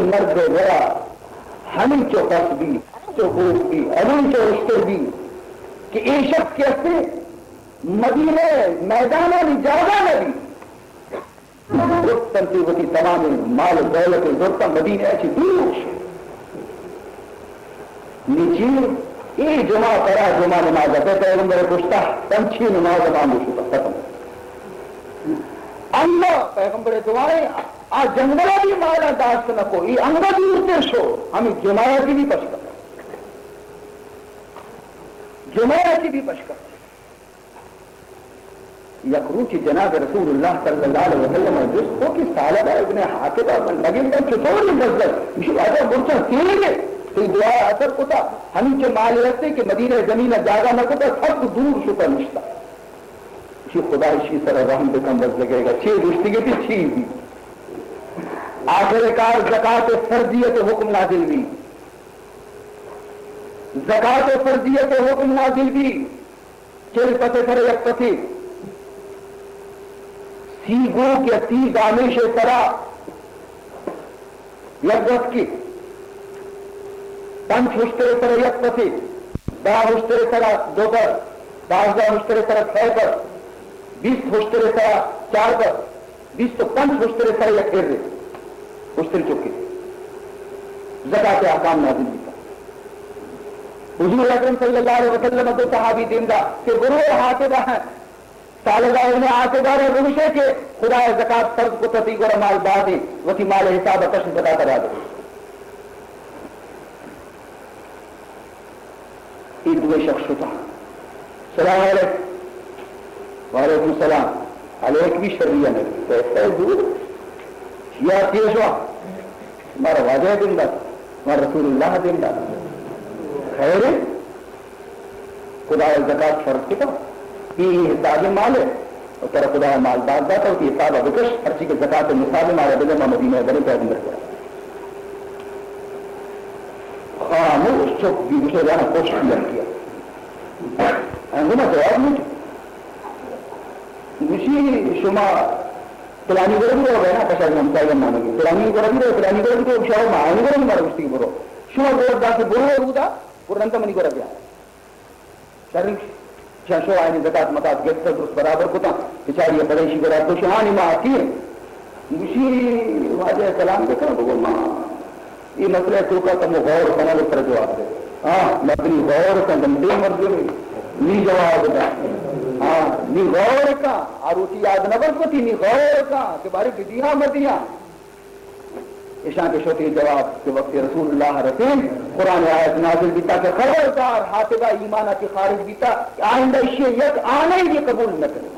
مرد گیا ہمیں چو پس بھی چو گوش بھی ابھی چو اشتر بھی کہ یہ شخص کیسے مدینے میدانہ بھی جاگا نبی رفتن ہوتی تمام مال دولت ضرورت مدینے ایسی دور نیچے یہ جمع کرا جمع نماز ہے پیغمبر پوچھتا پنچھی نماز مانگو شکا ختم اللہ پیغمبر دعائیں آ جنگلہ بھی مالا داشت نہ کو یہ انگا بھی ارتے شو ہمیں جمعہ کی بھی پشکر جمعہ کی بھی پشکر یکروچی جناب رسول اللہ صلی اللہ علیہ وسلم جس کو کی سالبہ ابن حاطبہ من لگن کا چطور نہیں بزدر مشکل آجا مرچہ تیرے تو دعا اثر کتا ہمیں چے مال رہتے کہ مدینہ زمینہ جاگا نہ کتا سب دور شکر نشتا اسی خدا اسی سر رحم بکم بز لگے گا چھ رشتی گئی تھی چھ بھی آخر کار زکاة فرضیت حکم نازل بھی زکاة فرضیت حکم نازل بھی چل پتے سر یک پتے سیگو کے تیز آمیش طرح یک وقت کی پنچ ہشتر طرح یک پتے دا ہشتر طرح دو پر 12 ہشتر طرح 6 پر 20 ہشتر طرح 4 پر 20 تو 5 ہشتر طرح یک ارے ہشتر چکے زکاة احکام نازل بھی حضور اکرم صلی اللہ علیہ وسلم تو صحابی دیندہ کہ گروہ حاطبہ ہیں سالدہ ابن عاقبہ نے روشے کہ خدا زکاة فرض کو تطیق اور مال بادی وکی مال حساب کشن بتا کرا دے یہ دوے شخص ہوتا سلام علیکم وعلیکم السلام علیک بھی شریعہ نے کہتا ہے دور یا تیشوا ہمارا واجہ دن دا ہمارا رسول اللہ دن دا خیر خدا زکاة فرض کتا یہ حساب مال ہے اور تیرا خدا مال دار داتا ہے کہ حساب ابکش ہر چیز کے زکاة نصاب مارا دلے میں مدینہ بنے پیغمبر کیا خاموش چک بھی دوسرے جانا کوشش کیا انگونا جواب نہیں دوسری شما پلانی گرہ بھی ہو گئے نا پشاہ ہم سائے مانا گی پلانی گرہ بھی رہے پلانی گرہ بھی تو شاہ معنی گرہ بھی مارا گشتی برو شما گرہ دا سے برو رو دا پرنتا منی گرہ گیا شرنک شو آئینی زکاة مطاعت گیت درست برابر کتا بچاری پریشی گرہ تو شہانی ماں آتی ہے دوسری واجہ سلام دیکھا بگو ماں یہ مسئلہ تو کا تم غور کنا لے پر جواب دے مدنی غور کا گندے مرضی میں نی جواب دا نی غور کا آروٹی یاد نبر کو تھی نی غور کا کہ باری بدیہاں مدیاں اشان کے شوتی جواب کے وقت رسول اللہ رسول قرآن آیت نازل بیتا کہ خبردار حاطبہ ایمانہ کی خارج بیتا کہ آئندہ اشیاء یک آنے ہی قبول نہ کرے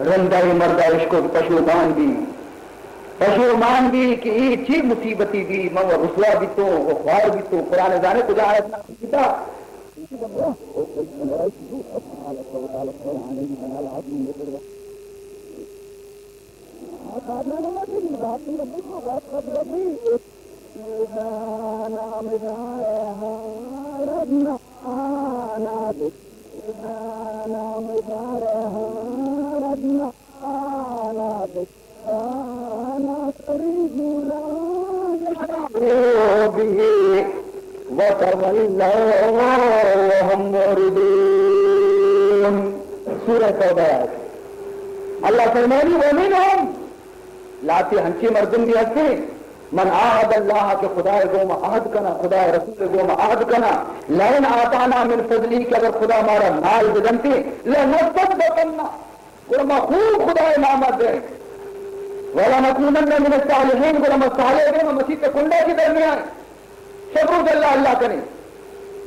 رندہ مردہ عشق پشومان بھی کہ یہ چیز مصیبتی بھی مو رسوا بھی تو خوار بھی تو قرآن جانے کجا آیت نازل بیتا سورہ توبہ اللہ فرمانی ومنہم لاتی ہنچی مردم بھی ہستے من آہد اللہ کے خدا گوم عہد کنا خدا رسول گوم عہد کنا لین آتانا من فضلی کہ اگر خدا ہمارا مال بدنتی لنصدقنا قرما خوب خدا نامت دے وَلَنَكُونَنَّ مِنَ الصَّالِحِينَ قرما صالح دے مسیح کے کنڈے کی درمیان شکر اللہ کریں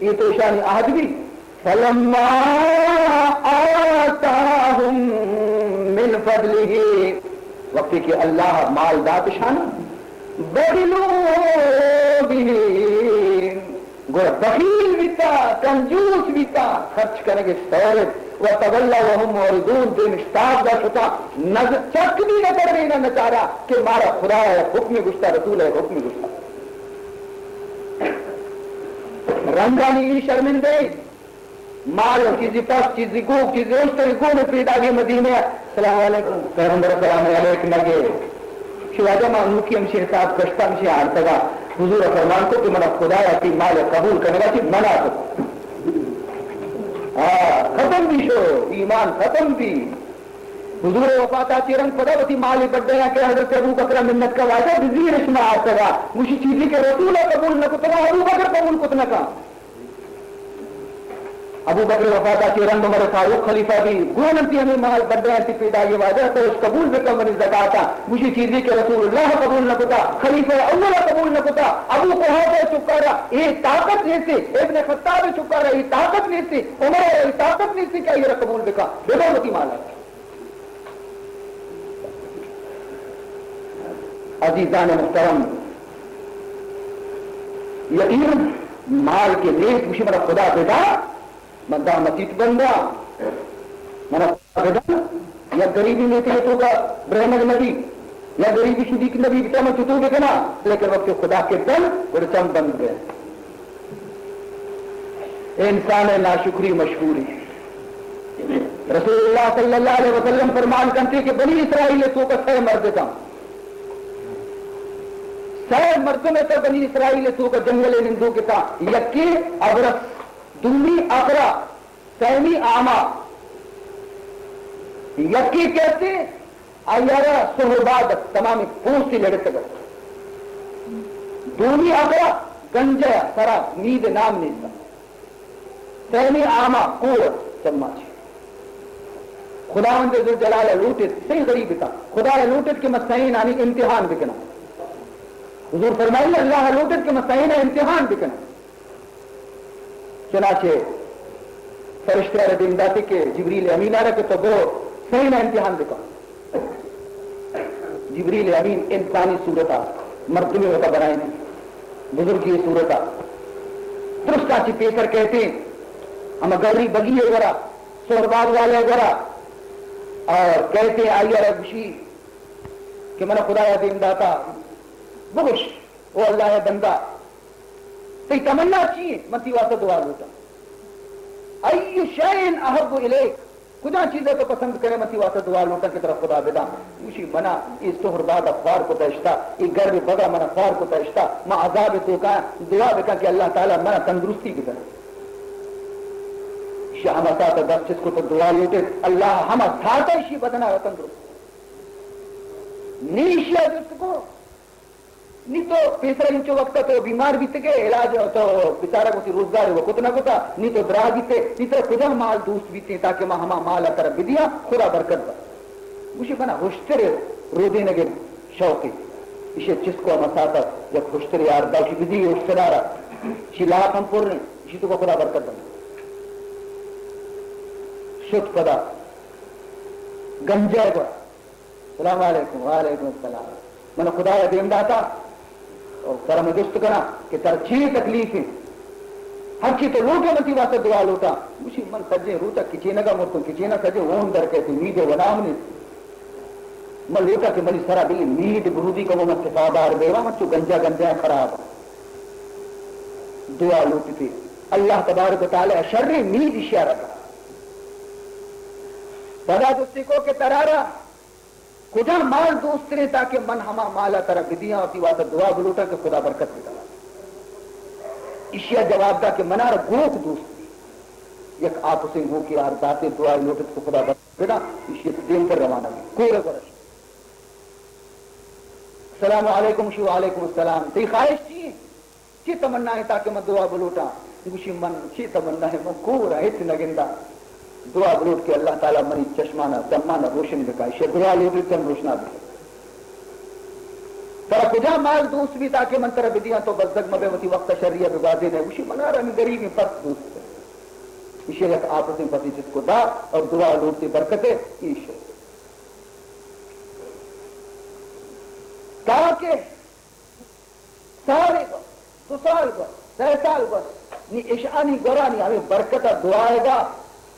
یہ تو شانی عہد بھی فَلَمَّا آتَاهُم مِّن فَضْلِهِ وقتی کہ اللہ مال دات شان بڑلو بھی گوڑا بخیل بیتا کنجوس بیتا خرچ کرنے کے سورت وَتَوَلَّا وَهُمْ مُعْرِضُونَ دے مشتاق دا شتا نظر چک بھی نہ کر رہی نہ نچارا کہ مارا خدا ہے حکم گشتا رسول ہے حکم گشتا رنگانی شرمندے مال چیزی پس چیزی گو چیزی اشتری گونه پیداگی مدینه سلام علیکم پیغمبر سلام علیکم نگه شواجه ما نوکی همشه حساب کشتا همشه آرتگا حضور فرمان کو کہ من خدایا کی مال قبول کرنے گا کہ منع کو ختم بھی شو ایمان ختم بھی حضور وفات آتی رنگ خدا وتی مال بڑھ گیا کہ حضرت ابو بکر منت کا وعدہ بزیر اسما آرتگا مجھے چیزی کے رسول قبول نہ کتنا ابو بکر قبول کتنا کا ابو بکر وفات آتی رنگ عمر فاروق خلیفہ بھی گونتی ہمیں مال بڑھ گیا تھی پیدا یہ وعدہ تو اس قبول میں کم منی زکاتا مجھے چیزی کے رسول اللہ قبول نہ کتا خلیفہ اول قبول نہ کتا ابو قحافہ چکارا یہ طاقت نہیں سے ابن خطاب چکارا یہ طاقت نہیں سے عمر یہ طاقت نہیں سے کیا یہ قبول بکا بغیرتی مال عزیزان محترم یقین مال کے نیک مجھے میرا خدا بیٹا مدہ مسیط بندہ میرا خدا بیٹا یا غریبی میں تھے تو کا برہمد نبی یا غریبی شدیق نبی بیٹا میں چطور بکنا لیکن وقت خدا کے دل اور چم بند گئے انسان ناشکری مشہوری رسول اللہ صلی اللہ علیہ وسلم فرمان کرتے کہ بنی اسرائیل تو کا سہ مرد تھا سہ مردوں میں تو بنی اسرائیل تو کا جنگل نندو کے تھا یکی ابرس دومی اقرا سہمی آما یکی کہتے آیارا سہرباد تمامی پوستی لڑتے گئے دومی اقرا گنجیا سرا نید نام نیتا سہمی آما قوت چماچی خداوند ذو جلال لوٹت صحیح غریب تھا خدا لوٹت کے مسائن آنی امتحان بکنا حضور فرمائیے اللہ لوٹت کے مسائن امتحان بکنا چنانچہ فرشتہ ردین داتی کے جبریل امین آ رہے تو وہ صحیح نہ امتحان بکا جبریل امین انسانی صورتہ مردمی ہوتا بنائیں بزرگی صورتہ درست آچی پی کر کہتے ہیں ہم گری بگی وغیرہ سہرباد والے وغیرہ اور کہتے ہیں آئیے ربشی کہ میں نے خدا دین داتا بخش وہ اللہ ہے بندہ تو تمنا چاہیے متی واسطہ دعا لوٹا ای شین احب الیک خدا چیزیں تو پسند کرے متی واسطہ دعا لوٹا کی طرف خدا بیدا مشی بنا اس سہرباد افار کو تشتا یہ گرب بگا من افار کو تشتا ما عذاب تو کا دعا بکا کہ اللہ تعالی منا تندرستی کی طرف شاہ مساط دس جس کو تو دعا لوٹے اللہ ہم تھاتا اسی بدنا تندرست نیشیا جس کو نہیں تو پیسرا انچو وقت تو بیمار بیتے گئے علاج تو بیچارہ کو روزگار ہے وہ کتنا کتا نہیں تو درا بیتے نہیں تو خدا مال دوست بیتے تاکہ ما ہما مال طرف بھی دیا خدا برکت با مجھے بنا خوشتر رو دینے گے شوقی اسے جس کو مساطر جب خوشتر یار باقی بھی دی اشترارا شلاف ہم پور رہے اسی تو کو خدا برکت با شد خدا گنجے گا السلام علیکم وعلیکم السلام میں نے خدا دیم داتا اور کرم دست کرا کہ تر چھ تکلیفیں ہر چیز تو لوٹے نتی واسطے دعا لوٹا مجھے من سجے روتا کچینا کا مرتوں کچینا سجے وون در کہتے نیدے ونام نے من لوٹا کہ ملی سرا بھی نید برودی کا وہ مت صفادار بیوا مچو گنجا گنجا خراب دعا لوٹی تھی اللہ تبارک و تعالی شر نید اشارہ کا بدا دوستی کو کہ ترارا خدا مال دوست نے تاکہ من ہما مالا طرف دیا ہوتی واسطہ دعا بلوٹا کہ خدا برکت بتا اشیا جواب دا کہ منار گوک دوست یک آپ اسے ہو کی آر ذاتے دعا لوٹت کو خدا برکت بتا اشیا دین پر روانہ بھی کوئی رکھرش السلام علیکم شو علیکم السلام تی خواہش چیئے چی تمنا ہے تاکہ میں دعا بلوٹا گوشی من چی تمنا ہے من کو رہا ہے نگندہ دعا بلوٹ کے اللہ تعالیٰ منی چشمانہ دمانہ روشن بکائی شیر دعا لوٹی تم روشنا بھی ترہ کجا مال دوست بھی تاکہ من طرح بدیاں تو بزدگ مبے وتی وقت شریعہ بگازے نے وشی منا رہا غریبی پس دوست ہے اسی لیے آپس میں پسی جس کو دا اور دعا لوٹتی برکتے ایشو تاکہ سارے بس تو سال بس سہ سال بس نی اشانی گرانی ہمیں برکتہ دعائے گا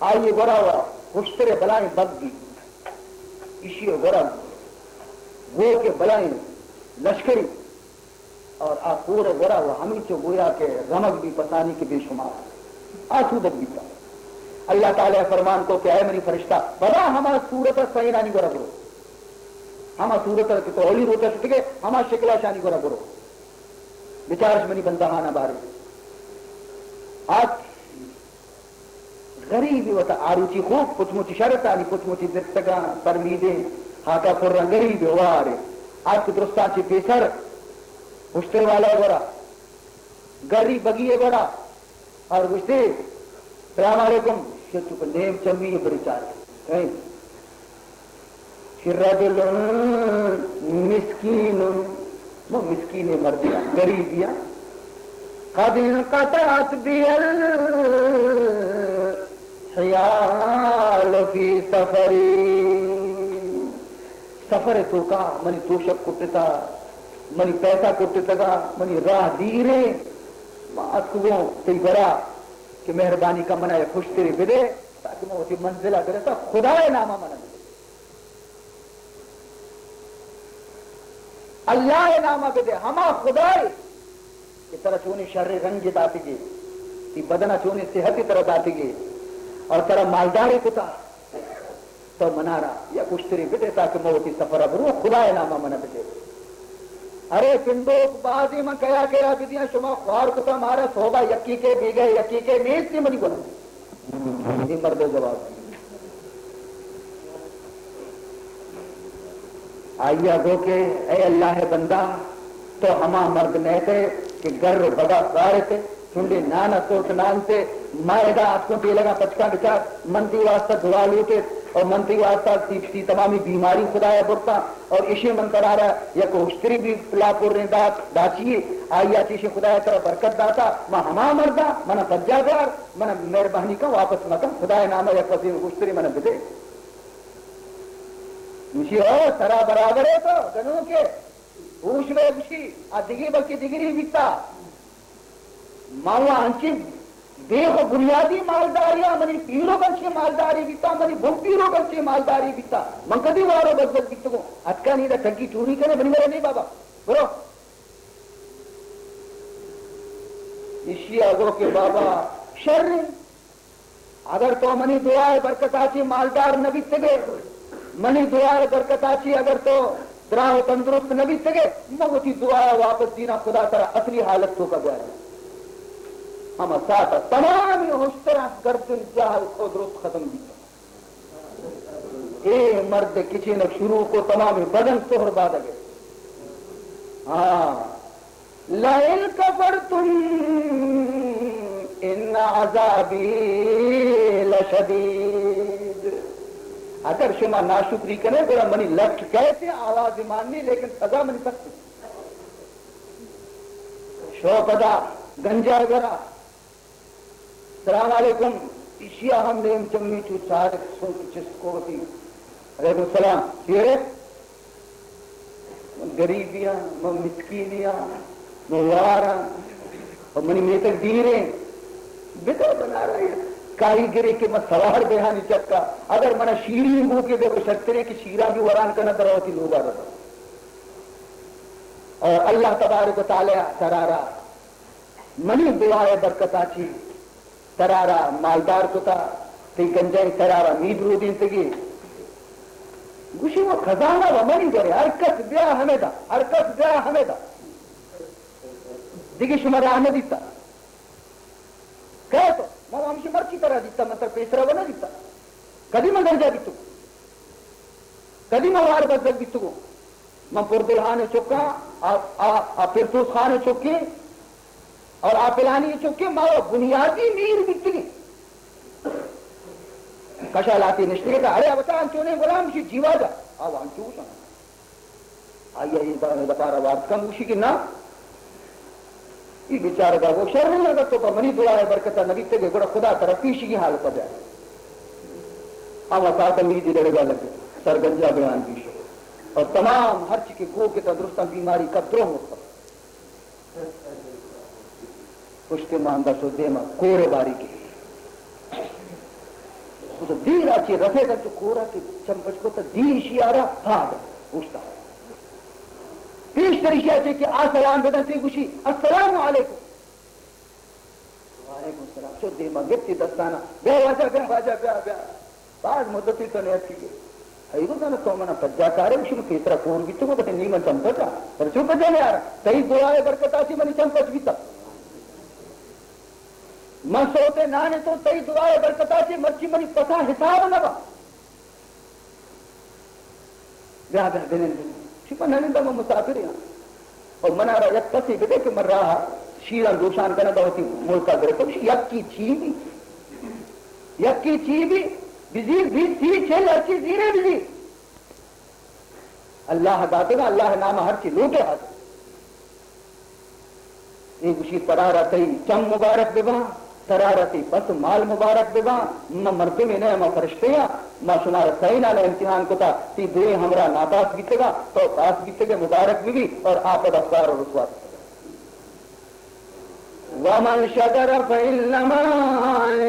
آئیے گورا ہوا خوشترے بلائیں بگ گی اسی گورا وہ کے بلائیں لشکری اور آپور گورا ہوا ہمیں چو گویا کے رمک بھی پسانی کے بے شمار آسودت بھی تھا اللہ تعالیٰ فرمان کو کہ اے منی فرشتہ بلا ہما صورت سینانی گورا برو ہما صورت کی تو اولی روتا سکے ہما شکلہ شانی گورا برو بیچارش منی بندہانا بارے آج غریبی وتا آروچی خوب کچھ مچی شرطانی کچھ مچی دستگان پرمیدیں ہاتھا پھر غریبی وارے آج کی درستان چی پیسر پشتے والا گورا گری بگیے گورا اور گشتے السلام علیکم شتو پر نیم چمی بڑی چارے رجل مسکین وہ مسکین مردیا غریبیا قد انقطعت بها الحیال فی سفری سفر تو کا منی توشک کٹتا منی پیسہ کٹتا منی راہ دیرے مات کو تی برا کہ مہربانی کا منع خوش تیری بدے تاکہ میں اسی منزلہ کرتا خدا نامہ منع بدے اللہ نامہ بدے ہما خدای کہ ترہ چونی شر رنج داتی گے تی بدنہ چونی صحتی طرح داتی گے اور ترہ مالداری کتا تو منارا یا کچھ تیری بدے تاکہ میں اسی سفرہ برو خدا نامہ منع بدے ارے پندوک بازی میں کیا بدیاں شما خوار کتا مارا صحبہ یکی کے بیگے یکی کے نیز نہیں منی بنا یہ مرد جواب آئیا گو کہ اے اللہ بندہ تو ہما مرد نہیں تھے کہ گر بڑا سارے تھے چنڈے نانا سوٹ نانتے مائدہ آسکوں پہ لگا پچکا بچار منتی واسطہ دعا لوٹے اور منتی واسطہ سی تمامی بیماری خدایا برتا اور اسی منتر آ رہا یا کو اشتری بھی پلا پور نے داچیے آئیا چیشی خدایا طرح برکت داتا ما ہما مردہ منا سجا دار منا مہربانی کا واپس مکم خدایا نامہ یا قصیم اشتری منا بدے مشی ہو سرا برابر ہے تو جنوں کے اوش میں مشی دگی بلکہ دگری بیتا ماوا انچی دیکھو بنیادی مالداریاں منی پیرو گنچی مالداری بیتا منی بھوک پیرو گنچی مالداری بیتا من کدی وارو بزبت بیتا کو اتکا نہیں دا ٹھگی چوری کرنے بنی میرے نہیں بابا برو اسی آگو کے بابا شر اگر تو منی دعائے برکت آچی مالدار نبی تگے منی دعائے برکت آچی اگر تو دراہ تندرست نبی تگے مگوتی دعائے واپس دینا خدا ترہ اصلی حالت تو کا گوائے ہم ساتھ تمامی ہوشترہ گردن جہل کو درست ختم دیتا اے مرد کسی نے شروع کو تمامی بدن سہر باد گئے لَإِن كَفَرْتُمْ إِنَّ عَذَابِي لَشَدِيدٌ اگر شما ناشکری کرے گوڑا منی لفٹ کہتے آواز ماننی لیکن سزا منی سکتی شوقدہ گنجا گرا السلام علیکم اشیاء ہم نے چمی چو چار چس کو ہوتی علیکم السلام سیرے غریبیاں مسکینیاں موارا اور منی میں تک دیرے بدر بنا رہے ہیں کاریگری کے میں سوار بیہانی چکا اگر منہ شیری ہو کے دیکھو شکترے کی شیرہ بھی وران کا نظر ہوتی لوگا رہا اور اللہ تبارک و تعالی ترارا منی دعائے برکت آچی ترارا مالدار کتا تی گنجائی ترارا مید رو دین تگی گوشی وہ خزانہ و منی کرے حرکت بیا ہمیں دا حرکت بیا ہمیں دا دیکھی شما راہ نہ دیتا کہے تو میں ہمشی مرچی طرح دیتا منتر پیسرہ وہ نہ دیتا کدی میں گنجا دیتو کدی میں وار بزرگ دیتو میں پردلحان چکا پرتوس خان چکے اور آپلانی چکے میں بنیادی میر بیتگی کشا لاتی نشتے گا ارے بتا انچونے غلام شی جیوا جا آو انچو سنا آئیے یہ بتا رہا وارد کم اوشی کی نا یہ بیچارہ گا وہ شر نہیں لگا تو پر منی دعا ہے برکتہ نبی تگے گوڑا خدا طرف پیشی کی حالت پر جائے آم اساتا میری لڑے گا لگے سرگنجا بیان پیش اور تمام ہر چکے گو کے تدرستان بیماری کا درو ہوتا پشتے ماندہ سو دیما کورے باری کی تو دیر آچی رفے گا تو کورا کی چمپچ کو تا دیر شیارا بھاگ پوچھتا ہے پیش طریقہ ہے کہ السلام بدن سے گوشی السلام علیکم وعلیکم السلام شو دیما گتی دستانا بے واجہ بعد مدتی تو نہیں اچھی ایگو سانا تو منا پجا کارے وشنو کیسرا کون بیتو کو بہت نیمن چمپتا پر چو پجا نہیں آرہا صحیح دعائے برکتا سی منی چمپچ بیتا من سوتے نانے تو صحیح دعائے برکتا سی مرچی منی پتا حساب نہ با بیا دنین شپا ننندہ میں مسافر ہیں اور منا رہا یک کسی بدے کہ من رہا شیران روشان کرنا دا ہوتی ملکہ گرے تو یک کی چی بھی بزیر بھی سی چھل ہر چیز زیرے بزیر اللہ داتے گا اللہ نام ہر چیز لوٹے حاضر ایک اسی ترارتی چم مبارک ببا ترارتی بس مال مبارک ببا ما مرتے میں نئے ما فرشتے ہیں ما شمار سینا نے امتحان کو تا تی دوئے ہمرا ناپاس بیتے گا تو پاس بیتے گا مبارک بھی اور آپد افکار اور رسوات وَمَنْ شَكَرَ فَإِنَّمَا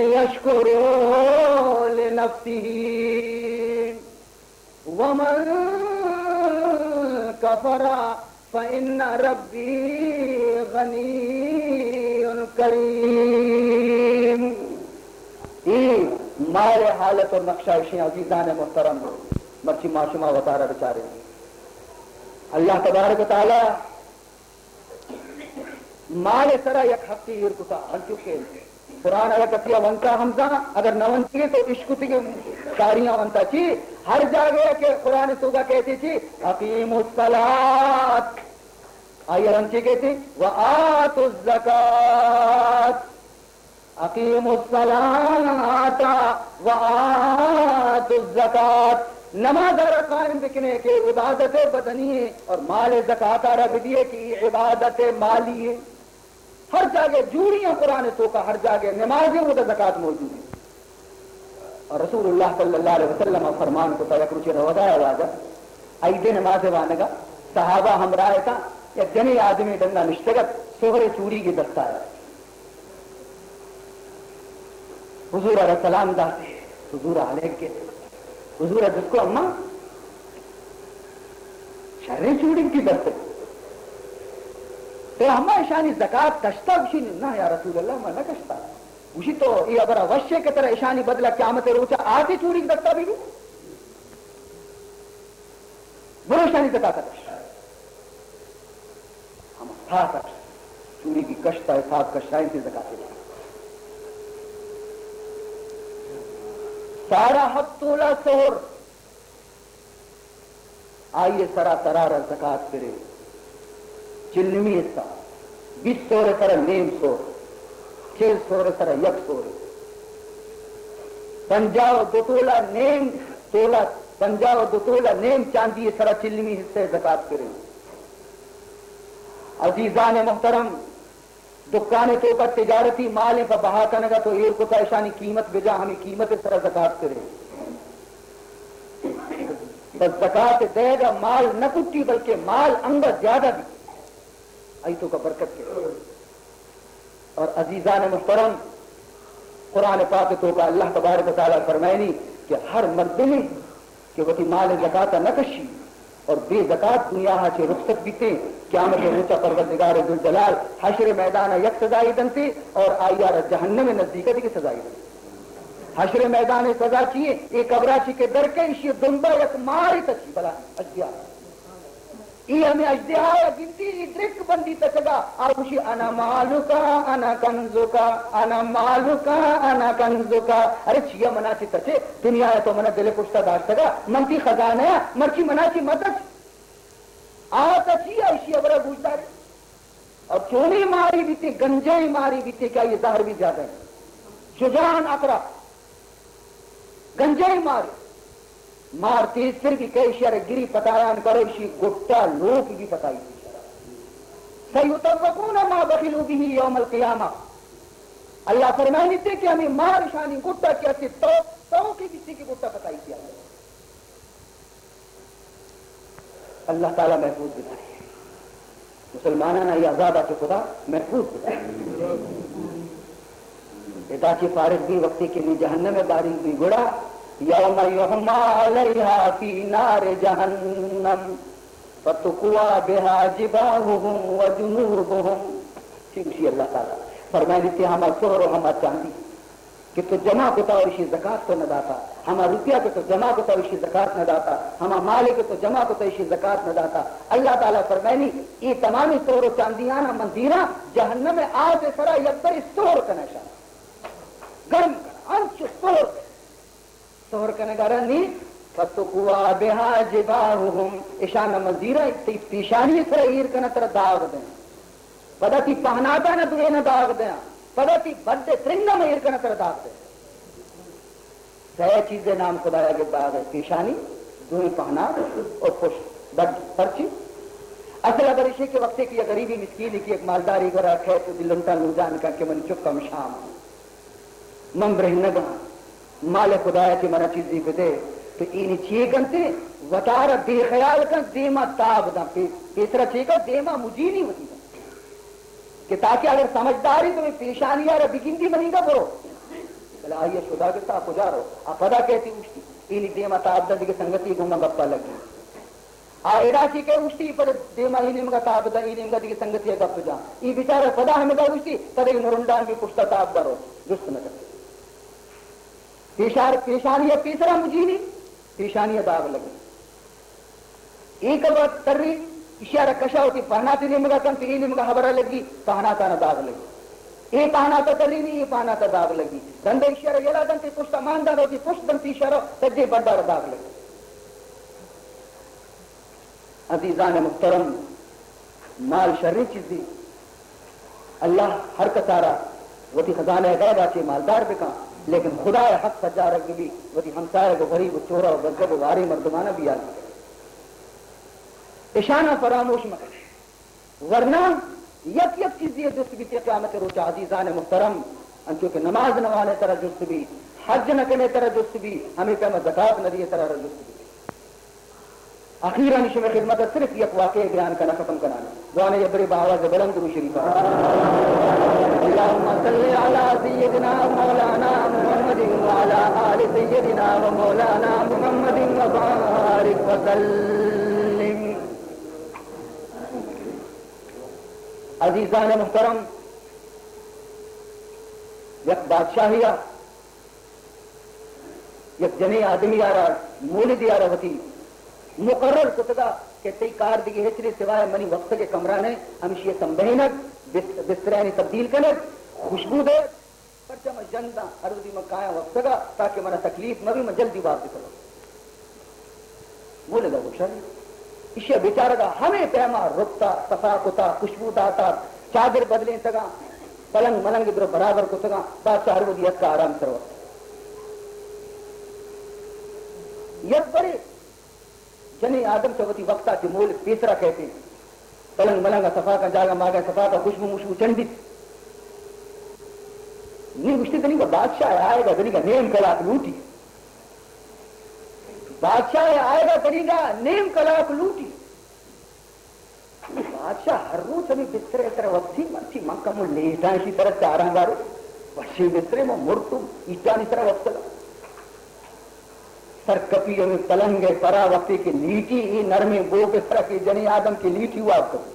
يَشْكُرُ لِنَفْسِهِ وَمَنْ كَفَرَ فَإِنَّ رَبِّي غَنِيٌّ كَرِيمٌ یہ مارے حالت اور نقشہ اشیاء عزیزان محترم مرچی معاشمہ وطارہ بچارے اللہ تبارک و تعالی مال سرا یک حقی ہرکتا انچوکے قرآن اگر کتیا ونتا حمزہ اگر نہ ونتی تو عشقتی کے ساریاں ونتا چی ہر جاگے کہ قرآن سوگا کہتی تھی اقیم الصلاة آئی رنچی کہتی وآتوا الزکاة اقیم الصلاة وآتوا الزکاة نماز قائم بکنے کے عبادت بدنی ہے اور مال زکاة رب دیے کی عبادت مالی ہے ہر جگہ جوڑیاں قرآن تو کا ہر جگہ نمازیں وہ زکاة موجود ہے اور رسول اللہ صلی اللہ علیہ وسلم فرمان کو تک روچے روضایا واجہ ایدے نماز وانگا صحابہ ہمراہ تھا یا جنی آدمی ڈنگا نشتگت سوہر چوڑی کی دستا ہے حضور علیہ السلام داتے حضور علیہ کے حضور جس کو اممہ شرع چوڑی کی دستے تو ہمیں اشانی زکاة کشتا بشی نہ یا رسول اللہ میں نہ کشتا بشی تو یہ اگر وشے کے طرح اشانی بدلا قیامت روچا آتی چوری کی دکتا بھی برو اشانی زکاة کشتا ہم ساتھ چوری کی کشتا ہے ساتھ کشتا ہے انتی زکاة دے سارا حق تولا سور آئیے سرا ترارا زکاة کرے چلمی حصہ 20 سور سر نیم سور 6 سور سر یک سور 50 دوتولا نیم تولا 50 دوتولا نیم چاندی سر چلمی حصے زکاة کرے عزیزان محترم دکانے تو کا تجارتی مالیں پر بہا کنگا تو ایر کو ایشانی قیمت بجا ہمیں قیمت سر زکاة کرے بس زکاة دے گا مال نہ کٹی بلکہ مال انگا زیادہ بھی آیتوں کا برکت کے اور عزیزان محترم قرآن پاک تو کا اللہ تبارک و تعالیٰ فرمائنی کہ ہر مرد میں کہ وہ مال زکاة نہ کشی اور بے زکاة دنیا سے رخصت بیتے قیامت روچا پروردگار ذوالجلال حشر میدان یک سزائی دنتے اور آئیار جہنم نزدیکت کی سزائی دنتے حشر میدان سزا چیئے ایک ابراچی کے در کے اسی دنبا یک ماری تچی بلا اجدیاء یہ ہمیں اجدیاء گنتی ادرک بندی تچگا اور اسی انا مالکا انا کنزکا انا مالکا انا کنزکا ارے چیا مناچی تچے دنیا ہے تو منا دل پشتا داشتگا منتی خزانہ ہے مرچی مناچی متچ آتا چیا اسی ابرا گوشتا رہے اور چونی ماری بیتے گنجائی ماری بیتے کیا یہ ظاہر بھی زیادہ ہے شجاعن اقرا گنجائی ماری مار تیز پھر بھی کئی شہر گری پتایان کرو اسی گھٹا لوگ بھی پتائی سیطرقون ما بخلو بھی یوم القیامہ اللہ فرمائے دیتے کہ ہمیں مار شانی گھٹا کیا سے تو کی کسی کی گھٹا پتائی کیا اللہ تعالیٰ محفوظ بتائے مسلمانانہ یہ عذاب آچے خدا محفوظ بتائے ادا کی فارغ بھی وقتی کے لیے جہنم میں باریک بھی گڑا یوم یحما علیہا فی نار جہنم فتقوا بها جباہهم وجنوبهم ٹھیک اللہ تعالیٰ فرمائے تھے ہما سور و ہما چاندی کہ تو جمع کوتا اور اسی زکات تو نہ داتا، ہما روپیہ کے تو جمع کوتا اور اسی زکات نہ داتا، ہما مال کے تو جمع کوتا اسی زکات نہ داتا۔ اللہ تعالیٰ فرمائنی یہ تمامی سور و چاندیانا مندیرہ جہنم میں آج سرا یکبر سور کا نشان گرم کنا انچ سور کنے گرنی فتقوا بها جباههم اشان مندیرہ پیشانی سر ایر کنا تر داغ دیں پدا تی پہناتا نہ تو نہ داغ دیں پدا تی بڑے ترنگا میں ایر کنا تر داغ دیں سہ چیزیں نام خدایا کے داغ ہے پیشانی دوئی پہنا اور خوش بڑ پرچی اصل اگر اسی کے وقت کی غریبی مسکینی کی ایک مالداری کرا کھیت دلنتا نوجان کا کہ من چکم شام من برہنگا مال خدایا کی منا چیزی کو دے تو اینی چیئے کنتے وطار بے خیال کن دیما تاب دا پیسرا چیئے کن دیما مجینی ہوتی دا کہ تاکہ اگر سمجھداری تو پیشانی آرہ بگندی منی گا برو بلا آئیے شدا کے ساتھ کو جا رہو آپ پدا کہتی اوشتی اینی دیما تاب دا دیکھ سنگتی گنگا گپا لگی آئیرا چی کہ اوشتی پر دیما اینیم کا تاب دا اینیم کا دیکھ سنگتی گپ جا ای بیچارہ پدا ہمیں دا اوشتی تدے نرندان بھی پشتا تاب دا رو جست نہ کرتے پیشانی پیسرا مجینی پیشانی داغ لگی ایک وقت تری اشارہ کشا ہوتی پہنا تھی نمگا کن تیری نمگا خبرہ لگی پہنا تا نہ داغ لگی یہ پہنا تا تری نہیں یہ پہنا تا داغ لگی دندے اشارہ یلا دن تی پشتا ماندان ہوتی پشت دن تی اشارہ تجھے بڑا داغ لگی عزیزان محترم مال شرری چیزی اللہ ہر کسارا وہ تی خزانہ غیب آچے مالدار بکا لیکن خدا حق سجا رکھ بھی وہ ہمسائے کو غریب چورا و بزدب و واری مردمانہ بھی آگی اشانہ فراموش مکر ورنہ یک یک چیزی جس بھی قیامت روچہ عزیزان محترم انچو کہ نماز نوانے طرح جس بھی حج نکنے طرح جس بھی ہمیں کہنا زکاة ندیے طرح جس بھی اخیرا نشم خدمت صرف یک واقعی بیان کرنا ختم کرانا دعانے یبری باواز بلند رو شریفہ اللہم صلی علی سیدنا مولانا محمد وعلا آل سیدنا و مولانا محمد وبارک وسلم۔ عزیزان محترم یک بادشاہیہ یک جنی آدمی آرہا مولدی آرہا ہوتی مقرر کتگا کہ تی کار دیگی ہچری سوائے منی وقت کے کمرانے ہمشی سمبہنک بسترینی تبدیل کنک خوشبو دے پرچہ میں جندہ عرضی میں کایا وقت گا تاکہ منا تکلیف نبی میں جلدی واپس کرو بولے گا وہ شر اشیاء بیچارہ گا ہمیں پیما رکتا صفا کتا خوشبو داتا چادر بدلیں سگا پلنگ ملنگ در برابر کتگا بادشاہ ہر ودیت کا آرام کرو یک بڑے جنی آدم سے وتی وقتا کی مول پیسرا کہتے ہیں پلنگ ملنگا صفا کا جاگا ماگا صفا کا خوشبو مشبو چندی نہیں گشتی تو نہیں کہ بادشاہ آئے گا دنی کا نیم کلاک لوٹی بادشاہ آئے گا دنی کا نیم کلاک لوٹی بادشاہ ہر روز ہمیں بسترے طرح وقتی مرچی منکا مول لیٹان اسی طرح سے آرہاں گارو وشی بسترے میں مرتو ایٹان اس طرح وقت لگا سر کپی میں پلنگ پرا وقتی کی لیٹی ای نرمی بو کے طرح کی جنی آدم کی لیٹی ہوا آپ کرو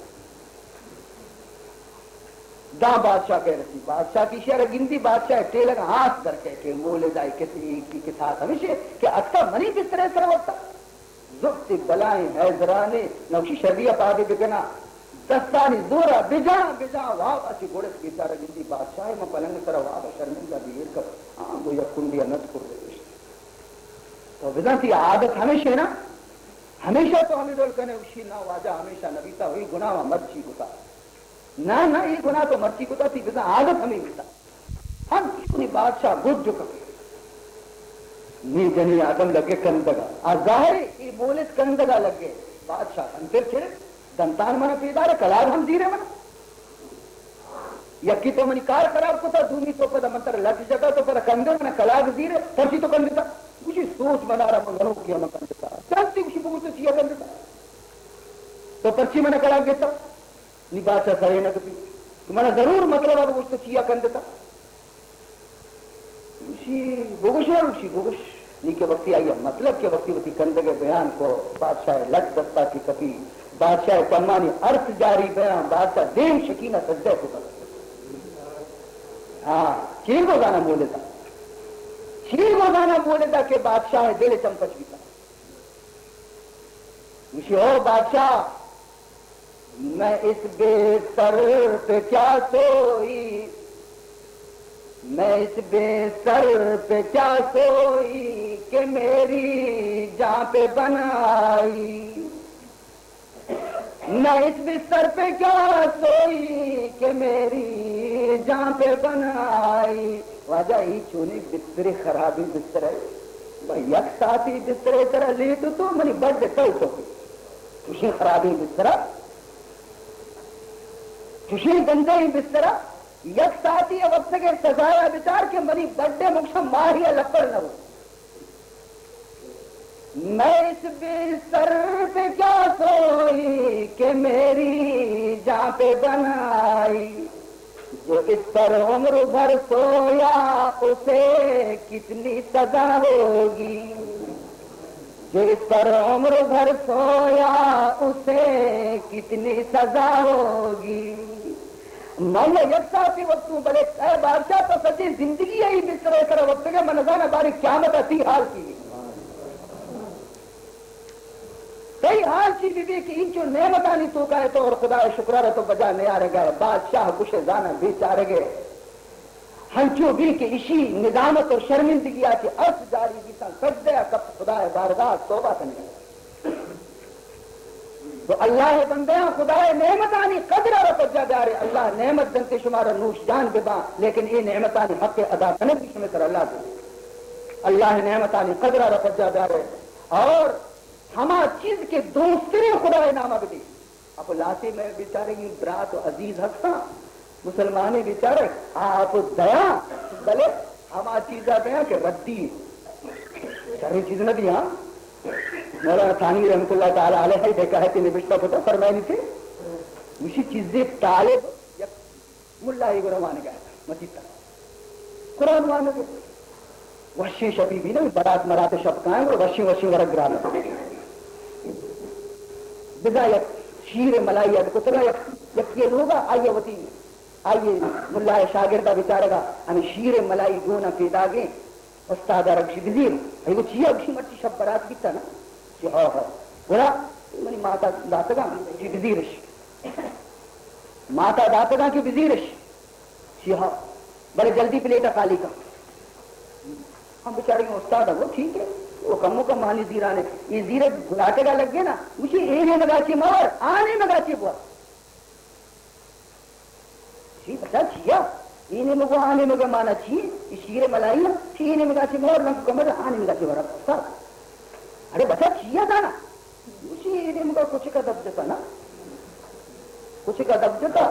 دا بادشاہ کہہ رسی بادشاہ کی شہر گندی بادشاہ ٹیلنگ ہاتھ در کہہ کے مولے دائی کسی کی ساتھ ہمیشہ کہ اکتا منی کس طرح سر وقتا زبت بلائیں حیدرانے نوشی شریعہ پاگے بکنا دستانی زورا بجا واو اچھی گوڑت کی سارا گندی بادشاہ میں پلنگ طرح واو شرمندہ بیر کر ہاں وہ یک کندی انت کر رہے تو وزنتی عادت ہمیشہ نا ہمیشہ تو ہمیں دول کنے اسی نا واجہ ہمیشہ نبیتا ہوئی گناہ مرچی کتا نا یہ گناہ تو مرچی کتا تھی وزن عادت ہمیں ملتا ہم کسی بادشاہ گھٹ جو کرتے نی جنی آدم لگے کندگا ظاہر یہ مولد کندگا لگے بادشاہ انتر چھڑے دنتان منا پیدار کلاب ہم دیرے منا یکی تو منی کار خراب کتا دومی تو پدا منتر لگ جگہ تو پدا کندر منا کلاب دیرے پرچی تو کندتا کچھ سوچ بنا رہا منگنوں کیا مکان دیتا چانتی کچھ بگو تو چیا کر دیتا تو پرچی میں نے کلاب دیتا نی بادشاہ سرے نہ کبھی تمہارا ضرور مطلب ہے وہ چیا کر دیتا اسی بگوش ہے اسی بگوش نی کے وقتی آئی مطلب کے وقتی وقتی کندگے بیان کو بادشاہ لٹ دستا کی کبھی بادشاہ کمانی ارث جاری بیان بادشاہ دین شکینہ سجدہ کو کر ہاں شیر کو گانا بول دیتا، شیر کو گانا بول دیتا کہ بادشاہ دل چمپچ بھی تھا مجھے او بادشاہ میں اس بے سر پہ کیا سوئی، میں اس بے سر پہ کیا سوئی کہ میری جان پہ بنائی، میں اس بستر پہ کیا سوئی کہ میری جان پہ بنائی، وجہ ہی چونی بستر خرابی بستر ہے بھائی یک ساتھی بستر طرح لی تو منی بڑھ دیتا ہو خوشی خرابی بستر خوشی گندے ہی بستر یک ساتھی وقت کے سزایا بچار کے منی بڑے مکشم ماریا لکڑ نہ ہو، میں اس بستر پہ کیا سوئی کہ میری جان پہ بنائی، جو اس پر عمر بھر سویا اسے کتنی سزا ہوگی، جو اس پر عمر بھر سویا اسے کتنی سزا ہوگی، میں نے یکساں کے وقت بڑے اے بادشاہ تو سچی زندگی ہے بستر کر وقت کے منظانہ باری قیامت اسی حال کی کئی حال کی بھی کہ ان جو نعمتانی تو کہے تو اور خدا شکرہ تو بجا نہیں آ رہے گئے بادشاہ کچھ زانا بھی چاہ رہے گئے ہنچو بھی کہ اسی نظامت اور شرمندگی آتی عرض جاری بھی تھا سجدے کب خدا بارگاہ توبہ کرنے تو اللہ بندیاں خدا نعمتانی قدر رفت جا رہے اللہ نعمت دنتے شمار نوش جان ببا لیکن یہ نعمتانی حق ادا کرنے کی سمت کر اللہ دے اللہ نعمتانی قدر رفت جا رہے اور ہما چیز کے دوسرے خدا نامہ بھی اب لاتے میں بیچارے کی برات و عزیز حقا مسلمانی بیچارے آپ دیا بلے ہما چیزہ دیا کہ ردی ساری چیز نہ دیا مولانا ثانی رحمت اللہ تعالیٰ علیہ سے کہتے نبشتہ ہوتا فرمائنی تھے اسی چیزیں طالب ملا ہی قرآن گیا تھا مسجد تھا قرآن وانا گیا وشی شبی بھی نا برات مرات شب کائیں اور وشی ورگ گرانا بدا یک شیر ملائی کتنا یک یہ لوگا آئیے وطی آئیے ملا شاگردہ بیچارے گا ہمیں شیر ملائی گونا پیدا گئے استاد رکشی وزیر ایگو چیئے اکشی مرچی شب برات بیتا نا چی ہاں ہاں گونا منی ماتا داتگا چی وزیرش ماتا داتگا کی وزیرش چی ہاں بڑے جلدی پلیٹا خالی کا ہم بیچارے گے استاد ہے وہ ٹھیک ہے وہ کموں کا مانی زیرانے یہ زیرے گلاٹے گا لگ گئے نا مجھے اینے مگا چی مور آنے مگا چی بوا چی بچا چیا اینے مگا آنے مگا مانا چی یہ شیر ملائی نا چی اینے مگا چی مور لنکو کمر آنے مگا چی ورہ استاد ارے بچا چیا تھا نا مجھے اینے مگا کچھ کا دب دیتا نا کچھ کا دب دیتا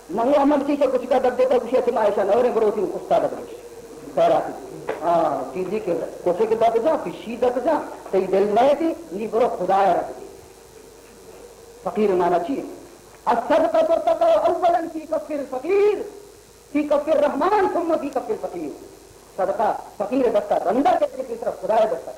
مہو ہم چیزیں کچھ کا دب دیتا کچھ اچھی معاشہ نہ رہے گروہ تھی استاد اگرش خیراتی ہاں چیزی کے کوسے کے دب جا کسی دب جا تی دل میں تھی نی برو خدایا رکھ دی فقیر مانا چیئے الصدقہ تو تقو اولا فی کف الفقیر فی کف الرحمن ثم فی کف الفقیر صدقہ فقیر دستا رندہ کے طرف خدایا دستا